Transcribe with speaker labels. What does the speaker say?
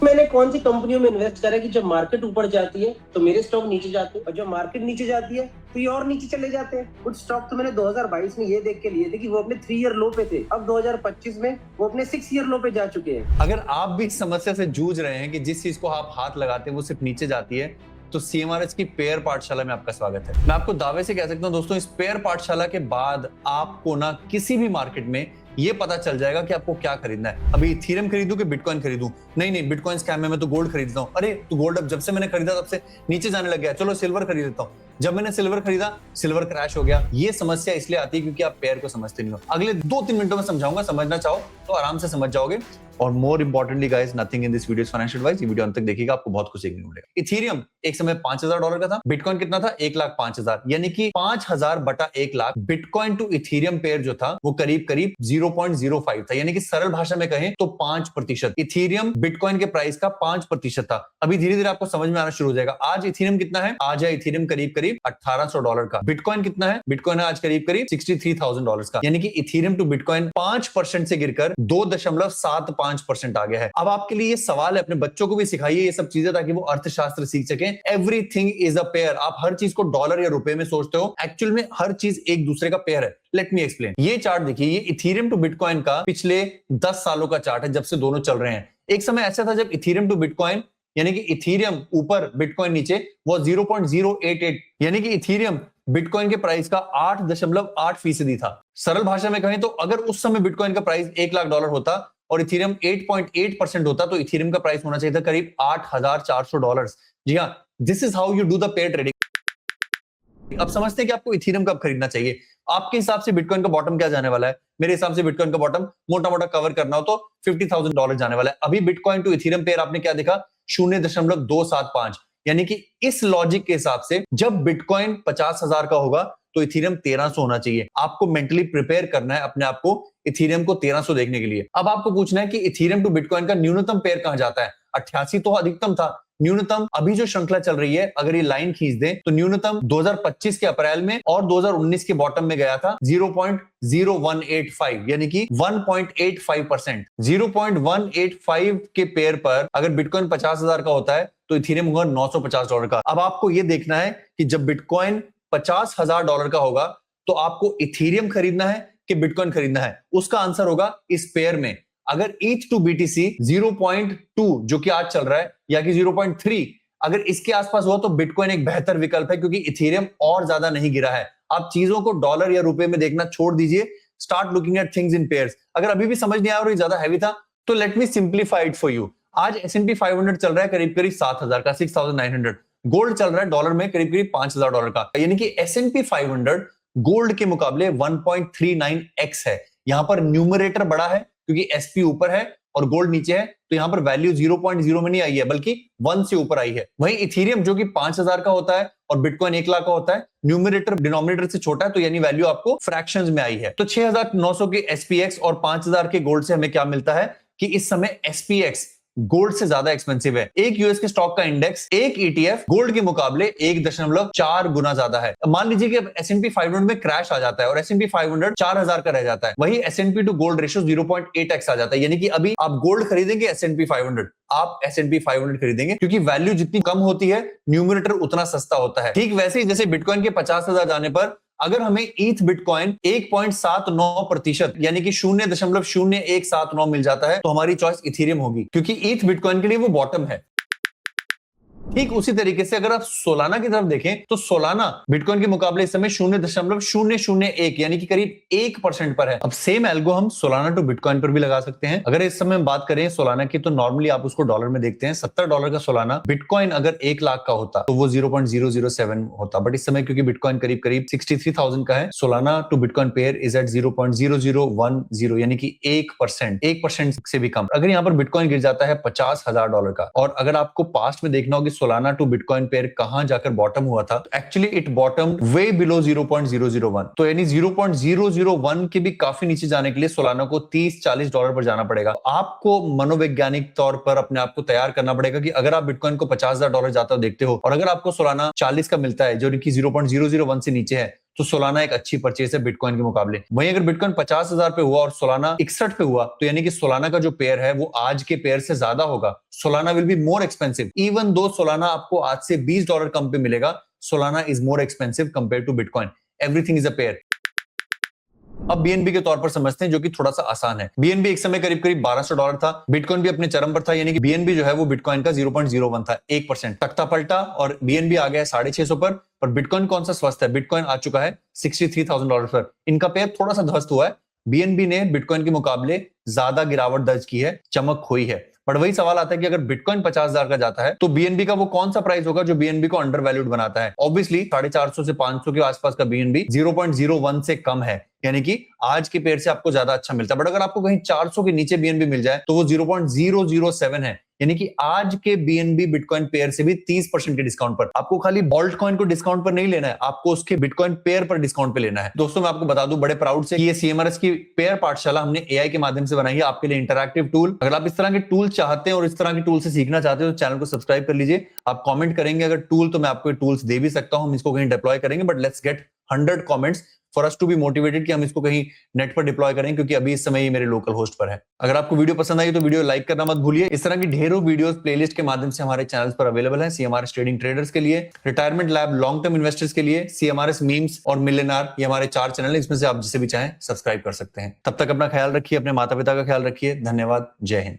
Speaker 1: मैंने कौन सी कंपनियों में इन्वेस्ट करा कि जब मार्केट ऊपर जाती है तो मेरे स्टॉक नीचे जाते हैं, और जब मार्केट नीचे जाती है तो ये और नीचे चले जाते हैं। कुछ स्टॉक तो मैंने 2022 में ये देख के लिए थे कि वो अपने 3 ईयर लो पे थे, अब 2025 में वो अपने 6 ईयर लो पे जा चुके हैं।
Speaker 2: अगर आप भी इस समस्या से जूझ रहे हैं कि जिस चीज को आप हाथ लगाते हैं वो सिर्फ नीचे जाती है, तो सीएमआरएच की पेयर पाठशाला में आपका स्वागत है। मैं आपको दावे से कह सकता हूं दोस्तों, इस पेयर पाठशाला के बाद आपको ना किसी भी मार्केट में ये पता चल जाएगा कि आपको क्या खरीदना है। अभी इथेरियम खरीदूं कि बिटकॉइन खरीदूं? नहीं, बिटकॉइन स्कैम है, मैं तो गोल्ड खरीदता हूं। अरे तो गोल्ड अब जब से मैंने खरीदा तब से नीचे जाने लग गया, चलो सिल्वर खरीद लेता हूं। जब मैंने सिल्वर खरीदा, सिल्वर क्रैश हो गया। ये समस्या इसलिए आती है क्योंकि आप पेयर को समझते नहीं हो। अगले 2-3 मिनटों में समझाऊंगा, समझना चाहो तो आराम से समझ जाओगे। और more importantly guys, nothing in this video is financial advice. ये वीडियो अंत तक देखिएगा, आपको बहुत कुछ सीखने को मिलेगा। इथेरियम एक समय $5,000 का था। बिटकॉइन कितना था? 1,05,000, यानी कि 5,000 बटा 1,00,000। बिटकॉइन टू इथेरियम पेयर जो था वो करीब करीब 0.05 था, यानी कि सरल भाषा में कहें तो 5%। इथेरियम बिटकॉइन के प्राइस का 5% था। अभी धीरे धीरे आपको समझ में आना शुरू हो जाएगा। आज इथेरियम कितना है? आज है इथेरियम करीब करीब $1,800 का। बिटकॉइन कितना है? बिटकॉइन है आज करीब करीब $63,000 का, यानी कि इथेरियम टू बिटकॉइन 5% से गिरकर 2.75% आ गया है। अब आपके लिए ये सवाल है, अपने बच्चों को भी सिखाइए ये सब चीजें ताकि वो अर्थशास्त्र सीख सकें। Everything is a pair. आप हर चीज को डॉलर या रुपए में सोचते हो, एक्चुअल में हर चीज एक दूसरे का पेयर है। Let me explain. ये चार्ट देखिए, ये इथेरियम टू बिटकॉइन का पिछले 10 सालों का चार्ट है, जब से दोनों चल रहे हैं। एक समय ऐसा था जब इथेरियम टू बिटकॉइन, यानी कि इथेरियम ऊपर बिटकॉइन नीचे, वो 0.088, यानी कि इथेरियम बिटकॉइन के प्राइस का 8.8% था। सरल भाषा में कहें तो अगर उस समय बिटकॉइन का प्राइस $1,00,000 होता और इथेरियम 8.8% होता, तो इथेरियम का प्राइस होना चाहिए था करीब $8,400। जी हाँ, this is how you do the pair trading. अब समझते हैं कि आपको इथेरियम कब खरीदना चाहिए। आपके हिसाब से बिटकॉइन का बॉटम क्या जाने वाला है? मेरे हिसाब से बिटकॉइन का बॉटम मोटा मोटा कवर करना हो तो $50,000 जाने वाला है। अभी बिटकॉइन टू इथेरियम पेयर आपने क्या देखा? 0.275, यानी कि इस लॉजिक के हिसाब से जब बिटकॉइन 50,000 का होगा तो इथेरियम 1,300 होना चाहिए। आपको मेंटली प्रिपेयर करना है अपने आप को इथेरियम को 1,300 देखने के लिए। अब आपको पूछना है कि इथेरियम टू बिटकॉइन का न्यूनतम पेयर कहां जाता है? 88 तो अधिकतम था। न्यूनतम अभी जो श्रृंखला चल रही है, अगर ये लाइन खींच दें तो न्यूनतम 2025 के अप्रैल में और 2019 के बॉटम में गया था 0.0185, यानी कि 1.85%। 0.185 के पेयर पर अगर बिटकॉइन 50,000 का होता है तो इथेरियम होगा $950 का। अब आपको यह देखना है कि जब बिटकॉइन $50,000 का होगा तो आपको इथेरियम खरीदना है कि बिटकॉइन खरीदना है? उसका आंसर होगा इस पेयर में। अगर ETH टू BTC 0.2 जो कि आज चल रहा है, या कि 0.3, अगर इसके आसपास हुआ तो बिटकॉइन एक बेहतर विकल्प है, क्योंकि इथेरियम और ज्यादा नहीं गिरा है। आप चीजों को डॉलर या रुपए में देखना छोड़ दीजिए, start looking at things in pairs. अगर अभी भी समझ नहीं आया और ये ज्यादा हैवी था तो let me simplify it for you. आज S&P 500 चल रहा है करीब करीब 7,000 का, 6,900। गोल्ड चल रहा है डॉलर में करीब करीब $5,000 का, यानी कि S&P 500 गोल्ड के मुकाबले 1.39x है। यहां पर न्यूमरेटर बड़ा है क्योंकि SP ऊपर है और गोल्ड नीचे है, तो यहां पर वैल्यू 0.0 में नहीं आई है बल्कि 1 से ऊपर आई है। वहीं इथेरियम जो कि 5,000 का होता है और बिटकॉइन 1,00,000 का होता है, न्यूमरेटर डिनोमिनेटर से छोटा है, तो यानी वैल्यू आपको फ्रैक्शंस में आई है। तो 6,900 के SPX और 5,000 के गोल्ड से हमें क्या मिलता है कि इस समय SPX गोल्ड से ज्यादा एक्सपेंसिव है। एक यूएस के स्टॉक का इंडेक्स, एक ETF गोल्ड के मुकाबले 1.4 गुना ज्यादा है। मान लीजिए कि अब S&P 500 में क्रैश आ जाता है और S&P 500 4,000 का रह जाता है, वही S&P to gold ratio 0.8x आ जाता है, यानी कि अभी आप गोल्ड खरीदेंगे S&P 500, आप S&P 500 खरीदेंगे, क्योंकि वैल्यू जितनी कम होती है न्यूमरेटर उतना सस्ता होता है। ठीक वैसे ही जैसे बिटकॉइन के 50,000 जाने पर अगर हमें ETH बिटकॉइन 1.79%, यानी कि 0.0179 मिल जाता है, तो हमारी चॉइस इथेरियम होगी, क्योंकि ETH बिटकॉइन के लिए वो बॉटम है। ठीक उसी तरीके से अगर आप सोलाना की तरफ देखें तो सोलाना बिटकॉइन के मुकाबले इस समय 0.001, यानी कि करीब 1% पर है। अब सेम एल्गो हम सोलाना टू बिटकॉइन पर भी लगा सकते हैं। अगर इस समय हम बात करें सोलाना की तो नॉर्मली आप उसको डॉलर में देखते हैं। $70 का सोलाना बिटकॉइन अगर 1,00,000 का होता तो वो 0.007 होता, बट इस समय क्योंकि बिटकॉइन करीब करीब 63,000 का है, Solana to Bitcoin pair is at 0.0010, यानी कि 1% से भी कम। अगर यहाँ पर बिटकॉइन गिर जाता है $50,000 का, और अगर आपको पास्ट में देखना होगा सोलाना टू बिटकॉइन पेयर कहां जाकर बॉटम हुआ था, actually it bottom way below 0.001, तो यानी 0.001 के भी काफी नीचे जाने के लिए सोलाना को $30-40 पर जाना पड़ेगा। आपको मनोवैज्ञानिक तौर पर अपने आप को तैयार करना पड़ेगा कि अगर आप बिटकॉइन को $50,000 जाता देखते हो और अगर आपको सोलाना 40 का मिलता है जो कि 0.001 से नीचे है, तो सोलाना एक अच्छी परचेज है बिटकॉइन के मुकाबले। वहीं अगर बिटकॉइन 50,000 पे हुआ और सोलाना 61 पे हुआ, तो यानी कि सोलाना का जो पेयर है वो आज के पेयर से ज्यादा होगा। Solana will be more expensive, even दो सोलाना आपको आज से $20 कम पे मिलेगा, Solana is more expensive compare to Bitcoin. Everything is a pair. अब बीएनबी के तौर पर समझते हैं, जो कि थोड़ा सा आसान है। बीएनबी एक समय करीब करीब $1200 था, बिटकॉइन भी अपने चरम पर था, यानी कि बीएनबी जो है वो बिटकॉइन का 0.01 था, 1%। तख्ता पलटा और बीएनबी आ गया 650 पर बिटकॉइन कौन सा स्वस्थ है? बिटकॉइन आ चुका है $63,000 पर। इनका पेयर थोड़ा सा ध्वस्त हुआ है, बीएनबी ने बिटकॉइन के मुकाबले ज्यादा गिरावट दर्ज की है, चमक खोई है। बट वही सवाल आता है कि अगर बिटकॉइन 50,000 का जाता है तो बीएनबी का वो कौन सा प्राइस होगा जो बीएनबी को अंडर वैल्यूड बनाता है? ऑब्वियसली 450 से 500 के आसपास का बीएनबी 0.01 से कम है, यानी कि आज के पेयर से आपको ज्यादा अच्छा मिलता है। बट अगर आपको कहीं 400 के नीचे बीएनबी मिल जाए तो वो 0.007 है, यानी कि आज के बीएनबी बिटकॉइन पेयर से भी 30% के डिस्काउंट पर। आपको खाली बॉल्ट कॉइन को डिस्काउंट पर नहीं लेना है, आपको उसके बिटकॉइन पेयर पर डिस्काउंट पे लेना है। दोस्तों मैं आपको बता दूं बड़े प्राउड से कि ये सीएमआरएस की पेयर पाठशाला हमने एआई के माध्यम से बनाई है आपके लिए, इंटरैक्टिव टूल। अगर आप इस तरह के टूल चाहते हैं और इस तरह के टूल से सीखना चाहते हो तो चैनल को सब्सक्राइब कर लीजिए। आप कमेंट करेंगे अगर टूल, तो मैं आपको टूल्स दे भी सकता हूं, हम इसको कहीं डिप्लॉय करेंगे, but let's get 100 comments for us to be motivated कि हम इसको कहीं नेट पर डिप्लॉय करें, क्योंकि अभी इस समय ये मेरे लोकल होस्ट पर है। अगर आपको वीडियो पसंद आई तो वीडियो लाइक करना मत भूलिए। इस तरह की ढेरों वीडियोस प्लेलिस्ट के माध्यम से हमारे चैनल पर अवेलेबल है। सीएमआरएस ट्रेडिंग ट्रेडर्स के लिए, retirement lab long term investors के लिए, सीएमआरएस मीम्स और मिलियनार, ये हमारे 4 चैनल है, इसमें से आप जिसे भी चाहें सब्सक्राइब कर सकते हैं। तब तक अपना ख्याल रखिए, अपने माता पिता का ख्याल रखिए। धन्यवाद। जय हिंद।